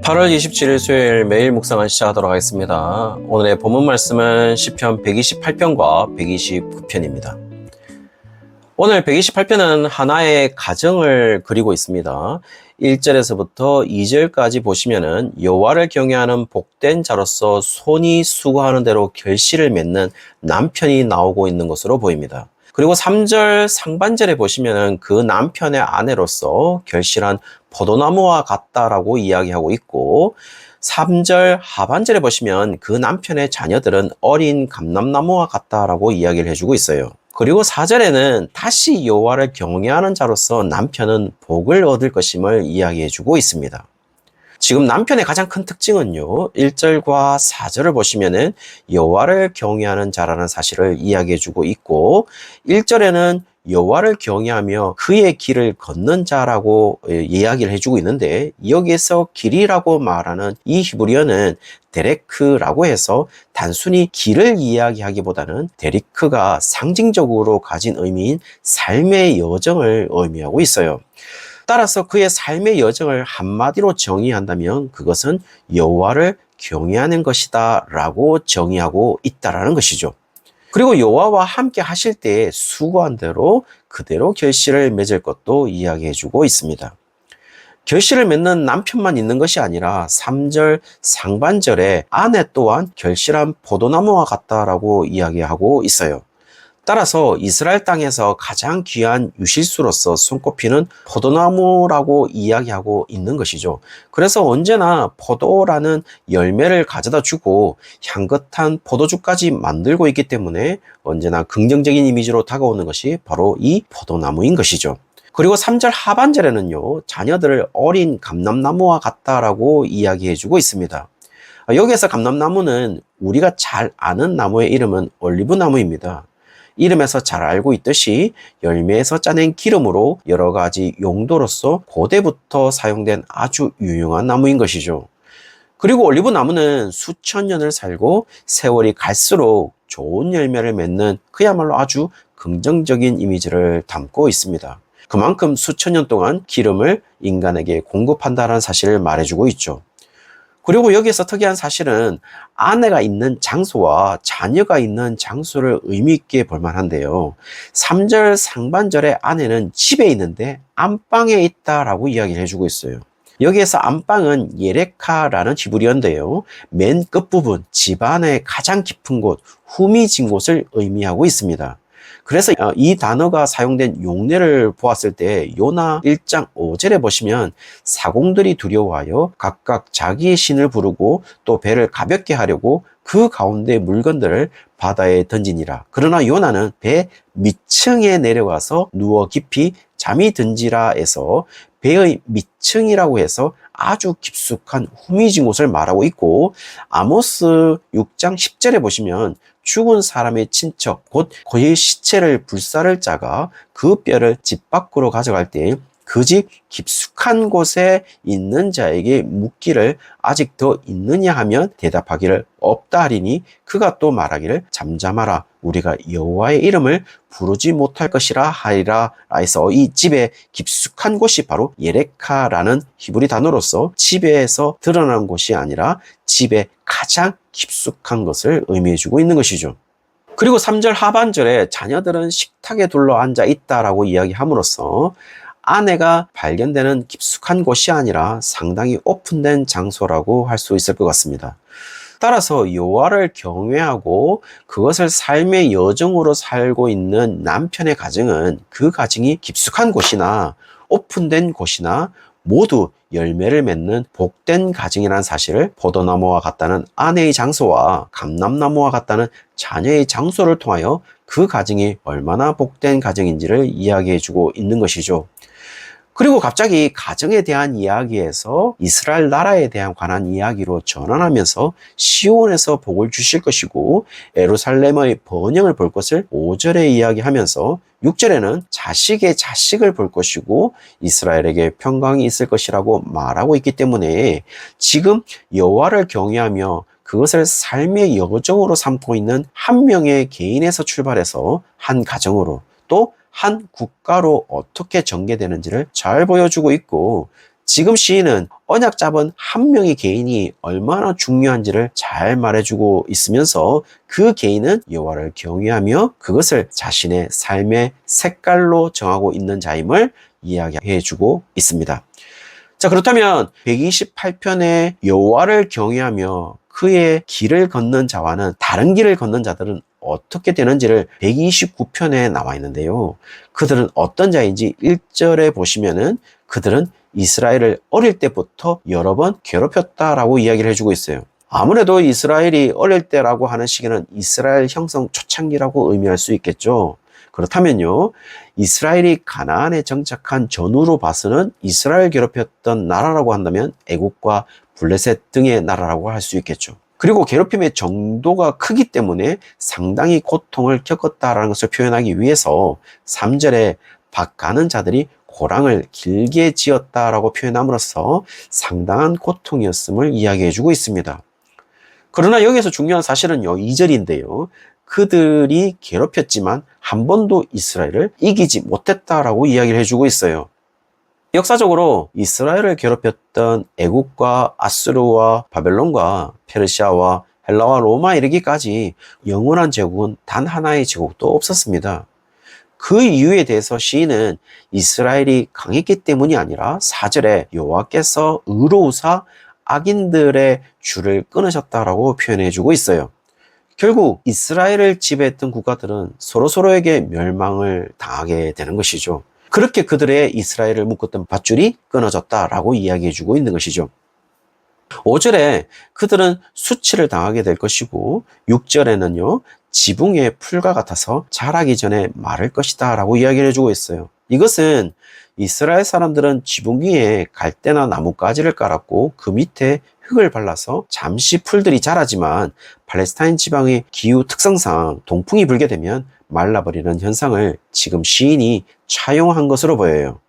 8월 27일 수요일 매일 묵상을 시작하도록 하겠습니다. 오늘의 본문 말씀은 시편 128편과 129편입니다. 오늘 128편은 하나의 가정을 그리고 있습니다. 1절에서부터 2절까지 보시면은 여호와를 경외하는 복된 자로서 손이 수고하는 대로 결실을 맺는 남편이 나오고 있는 것으로 보입니다. 그리고 3절 상반절에 보시면은 그 남편의 아내로서 결실한 포도나무와 같다라고 이야기하고 있고, 3절 하반절에 보시면 그 남편의 자녀들은 어린 감람나무와 같다라고 이야기를 해주고 있어요. 그리고 4절에는 다시 여호와를 경외하는 자로서 남편은 복을 얻을 것임을 이야기해주고 있습니다. 지금 남편의 가장 큰 특징은요, 1절과 4절을 보시면은 여호와를 경외하는 자라는 사실을 이야기해주고 있고, 1절에는 여호와를 경외하며 그의 길을 걷는 자라고 이야기를 해주고 있는데, 여기에서 길이라고 말하는 이 히브리어는 데레크라고 해서 단순히 길을 이야기하기보다는 데리크가 상징적으로 가진 의미인 삶의 여정을 의미하고 있어요. 따라서 그의 삶의 여정을 한마디로 정의한다면 그것은 여호와를 경외하는 것이다 라고 정의하고 있다라는 것이죠. 그리고 여호와와 함께 하실 때 수고한 대로 그대로 결실을 맺을 것도 이야기해주고 있습니다. 결실을 맺는 남편만 있는 것이 아니라 3절 상반절에 아내 또한 결실한 포도나무와 같다라고 이야기하고 있어요. 따라서 이스라엘 땅에서 가장 귀한 유실수로서 손꼽히는 포도나무라고 이야기하고 있는 것이죠. 그래서 언제나 포도라는 열매를 가져다 주고 향긋한 포도주까지 만들고 있기 때문에 언제나 긍정적인 이미지로 다가오는 것이 바로 이 포도나무인 것이죠. 그리고 3절 하반절에는요, 자녀들을 어린 감람나무와 같다라고 이야기해주고 있습니다. 여기에서 감람나무는 우리가 잘 아는 나무의 이름은 올리브나무입니다. 이름에서 잘 알고 있듯이 열매에서 짜낸 기름으로 여러 가지 용도로서 고대부터 사용된 아주 유용한 나무인 것이죠. 그리고 올리브 나무는 수천 년을 살고 세월이 갈수록 좋은 열매를 맺는 그야말로 아주 긍정적인 이미지를 담고 있습니다. 그만큼 수천 년 동안 기름을 인간에게 공급한다는 사실을 말해주고 있죠. 그리고 여기에서 특이한 사실은 아내가 있는 장소와 자녀가 있는 장소를 의미 있게 볼 만한데요. 3절 상반절에 아내는 집에 있는데 안방에 있다라고 이야기를 해주고 있어요. 여기에서 안방은 예레카라는 히브리어인데요, 맨 끝부분, 집안의 가장 깊은 곳, 후미진 곳을 의미하고 있습니다. 그래서 이 단어가 사용된 용례를 보았을 때 요나 1장 5절에 보시면 사공들이 두려워하여 각각 자기의 신을 부르고 또 배를 가볍게 하려고 그 가운데 물건들을 바다에 던지니라. 그러나 요나는 배 밑층에 내려가서 누워 깊이 잠이 든지라에서 배의 밑층이라고 해서 아주 깊숙한 후미진 곳을 말하고 있고, 아모스 6장 10절에 보시면 죽은 사람의 친척 곧 그의 시체를 불사를 자가 그 뼈를 집 밖으로 가져갈 때 그 집 깊숙한 곳에 있는 자에게 묻기를 아직 더 있느냐 하면 대답하기를 없다 하리니 그가 또 말하기를 잠잠하라, 우리가 여호와의 이름을 부르지 못할 것이라 하리라 해서 이 집의 깊숙한 곳이 바로 예레카라는 히브리 단어로서 집에서 드러난 곳이 아니라 집의 가장 깊숙한 것을 의미해주고 있는 것이죠. 그리고 3절 하반절에 자녀들은 식탁에 둘러 앉아 있다라고 이야기함으로써 아내가 발견되는 깊숙한 곳이 아니라 상당히 오픈된 장소라고 할 수 있을 것 같습니다. 따라서 여호와를 경외하고 그것을 삶의 여정으로 살고 있는 남편의 가정은 그 가정이 깊숙한 곳이나 오픈된 곳이나 모두 열매를 맺는 복된 가정이라는 사실을 포도나무와 같다는 아내의 장소와 감람나무와 같다는 자녀의 장소를 통하여 그 가정이 얼마나 복된 가정인지를 이야기해주고 있는 것이죠. 그리고 갑자기 가정에 대한 이야기에서 이스라엘 나라에 대한 관한 이야기로 전환하면서 시온에서 복을 주실 것이고 예루살렘의 번영을 볼 것을 5절에 이야기하면서 6절에는 자식의 자식을 볼 것이고 이스라엘에게 평강이 있을 것이라고 말하고 있기 때문에 지금 여호와를 경외하며 그것을 삶의 여정으로 삼고 있는 한 명의 개인에서 출발해서 한 가정으로 또 한 국가로 어떻게 전개되는지를 잘 보여주고 있고, 지금 시인은 언약 잡은 한 명의 개인이 얼마나 중요한지를 잘 말해주고 있으면서 그 개인은 여호와를 경외하며 그것을 자신의 삶의 색깔로 정하고 있는 자임을 이야기해주고 있습니다. 자, 그렇다면 128편의 여호와를 경외하며 그의 길을 걷는 자와는 다른 길을 걷는 자들은 어떻게 되는지를 129편에 나와 있는데요. 그들은 어떤 자인지 1절에 보시면은 그들은 이스라엘을 어릴 때부터 여러 번 괴롭혔다라고 이야기를 해주고 있어요. 아무래도 이스라엘이 어릴 때라고 하는 시기는 이스라엘 형성 초창기라고 의미할 수 있겠죠. 그렇다면요, 이스라엘이 가나안에 정착한 전후로 봐서는 이스라엘 괴롭혔던 나라라고 한다면 애국과 블레셋 등의 나라라고 할 수 있겠죠. 그리고 괴롭힘의 정도가 크기 때문에 상당히 고통을 겪었다라는 것을 표현하기 위해서 3절에 박 가는 자들이 고랑을 길게 지었다라고 표현함으로써 상당한 고통이었음을 이야기해주고 있습니다. 그러나 여기서 중요한 사실은요, 2절인데요. 그들이 괴롭혔지만 한 번도 이스라엘을 이기지 못했다라고 이야기를 해주고 있어요. 역사적으로 이스라엘을 괴롭혔던 애국과 아수르와 바벨론과 페르시아와 헬라와 로마 이르기까지 영원한 제국은 단 하나의 제국도 없었습니다. 그 이유에 대해서 시인은 이스라엘이 강했기 때문이 아니라 4절에 여호와께서 의로우사 악인들의 줄을 끊으셨다라고 표현해주고 있어요. 결국 이스라엘을 지배했던 국가들은 서로서로에게 멸망을 당하게 되는 것이죠. 그렇게 그들의 이스라엘을 묶었던 밧줄이 끊어졌다라고 이야기해주고 있는 것이죠. 5절에 그들은 수치를 당하게 될 것이고 6절에는요 지붕의 풀과 같아서 자라기 전에 마를 것이다 라고 이야기를 해주고 있어요. 이것은 이스라엘 사람들은 지붕 위에 갈대나 나뭇가지를 깔았고 그 밑에 흙을 발라서 잠시 풀들이 자라지만 팔레스타인 지방의 기후 특성상 동풍이 불게 되면 말라버리는 현상을 지금 시인이 차용한 것으로 보여요.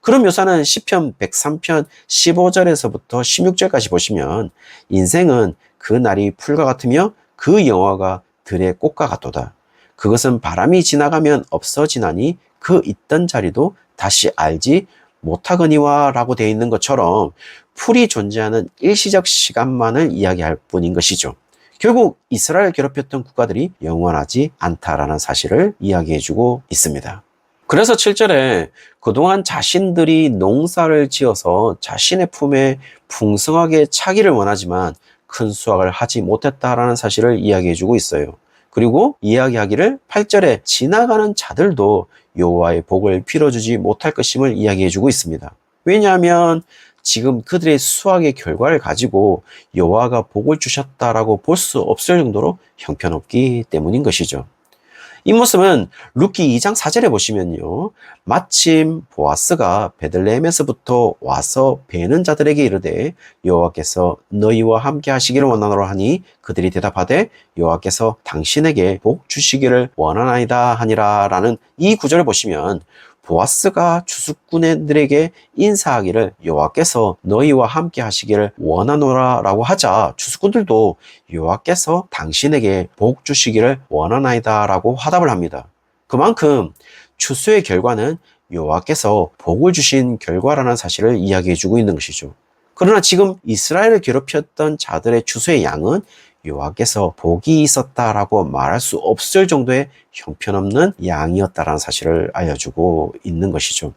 그런 묘사는 시편 103편 15절에서부터 16절까지 보시면 인생은 그 날이 풀과 같으며 그 영화가 들의 꽃과 같도다. 그것은 바람이 지나가면 없어지나니 그 있던 자리도 다시 알지 못하거니와 라고 되어 있는 것처럼 풀이 존재하는 일시적 시간만을 이야기할 뿐인 것이죠. 결국 이스라엘 괴롭혔던 국가들이 영원하지 않다라는 사실을 이야기해주고 있습니다. 그래서 7절에 그동안 자신들이 농사를 지어서 자신의 품에 풍성하게 차기를 원하지만 큰 수확을 하지 못했다라는 사실을 이야기해주고 있어요. 그리고 이야기하기를 8절에 지나가는 자들도 여호와의 복을 빌어주지 못할 것임을 이야기해주고 있습니다. 왜냐하면 지금 그들의 수확의 결과를 가지고 여호와가 복을 주셨다라고 볼 수 없을 정도로 형편없기 때문인 것이죠. 이 모습은 룻기 2장 4절에 보시면요. 마침 보아스가 베들레헴에서부터 와서 베는 자들에게 이르되 여호와께서 너희와 함께 하시기를 원하노라 하니 그들이 대답하되 여호와께서 당신에게 복 주시기를 원하나이다 하니라 라는 이 구절을 보시면 보아스가 추수꾼들에게 인사하기를 여호와께서 너희와 함께 하시기를 원하노라 라고 하자 추수꾼들도 여호와께서 당신에게 복 주시기를 원하나이다 라고 화답을 합니다. 그만큼 추수의 결과는 여호와께서 복을 주신 결과라는 사실을 이야기해주고 있는 것이죠. 그러나 지금 이스라엘을 괴롭혔던 자들의 추수의 양은 여호와께서 복이 있었다라고 말할 수 없을 정도의 형편없는 양이었다라는 사실을 알려주고 있는 것이죠.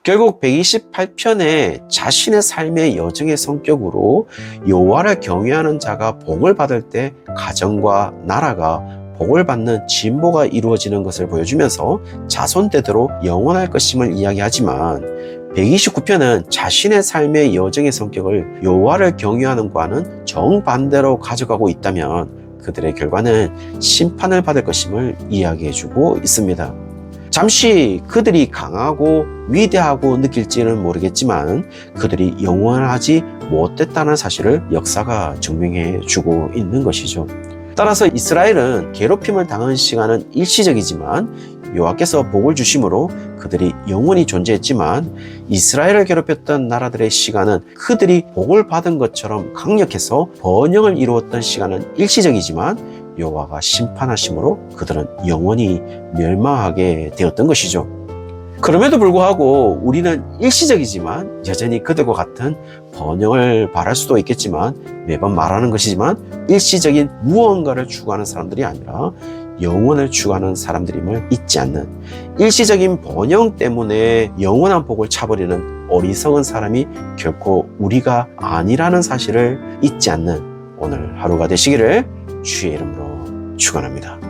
결국 128편에 자신의 삶의 여정의 성격으로 여호와를 경외하는 자가 복을 받을 때 가정과 나라가 복을 받는 진보가 이루어지는 것을 보여주면서 자손대대로 영원할 것임을 이야기하지만 129편은 자신의 삶의 여정의 성격을 여호와를 경외하는 과는 정반대로 가져가고 있다면 그들의 결과는 심판을 받을 것임을 이야기해주고 있습니다. 잠시 그들이 강하고 위대하고 느낄지는 모르겠지만 그들이 영원하지 못했다는 사실을 역사가 증명해주고 있는 것이죠. 따라서 이스라엘은 괴롭힘을 당한 시간은 일시적이지만 여호와께서 복을 주심으로 그들이 영원히 존재했지만 이스라엘을 괴롭혔던 나라들의 시간은 그들이 복을 받은 것처럼 강력해서 번영을 이루었던 시간은 일시적이지만 여호와가 심판하심으로 그들은 영원히 멸망하게 되었던 것이죠. 그럼에도 불구하고 우리는 일시적이지만 여전히 그들과 같은 번영을 바랄 수도 있겠지만 매번 말하는 것이지만 일시적인 무언가를 추구하는 사람들이 아니라 영원을 추구하는 사람들임을 잊지 않는, 일시적인 번영 때문에 영원한 복을 차버리는 어리석은 사람이 결코 우리가 아니라는 사실을 잊지 않는 오늘 하루가 되시기를 주의 이름으로 축원합니다.